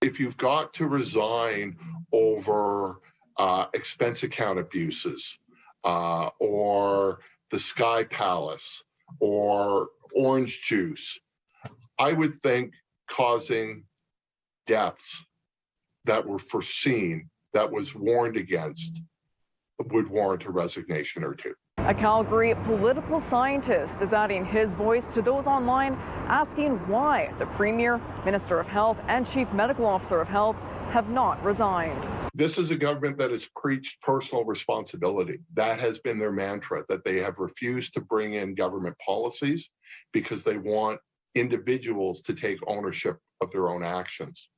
If you've got to resign over expense account abuses or the Sky Palace or orange juice, I would think causing deaths that were foreseen, that was warned against, would warrant a resignation or two. A Calgary political scientist is adding his voice to those online asking why the Premier, Minister of Health, and Chief Medical Officer of Health have not resigned. This is a government that has preached personal responsibility. That has been their mantra, that they have refused to bring in government policies because they want individuals to take ownership of their own actions.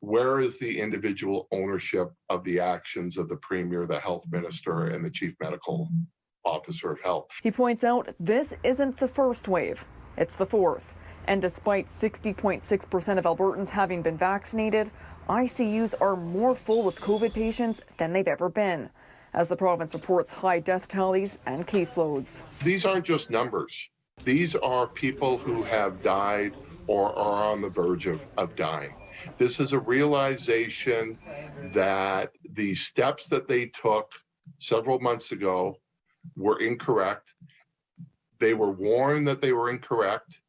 Where is the individual ownership of the actions of the Premier, the Health Minister, and the Chief Medical Officer of Health? He points out this isn't the first wave, it's the fourth. And despite 60.6% of Albertans having been vaccinated, ICUs are more full with COVID patients than they've ever been, as the province reports high death tallies and caseloads. These aren't just numbers. These are people who have died or are on the verge of dying. This is a realization that the steps that they took several months ago were incorrect. They were warned that they were incorrect,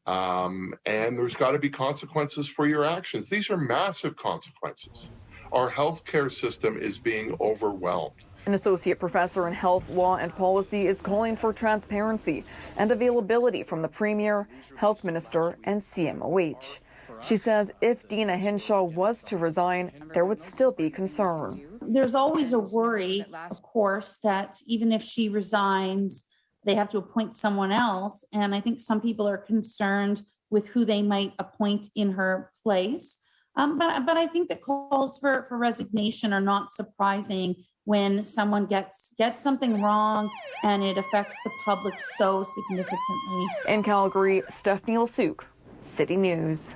and there's got to be consequences for your actions. These are massive consequences. Our healthcare system is being overwhelmed. An associate professor in health law and policy is calling for transparency and availability from the Premier, Health Minister, and CMOH. She says if Dina Hinshaw was to resign, there would still be concern. There's always a worry, of course, that even if she resigns, they have to appoint someone else. And I think some people are concerned with who they might appoint in her place. But I think the calls for resignation are not surprising when someone gets something wrong and it affects the public so significantly. In Calgary, Stephanie Lasuk, City News.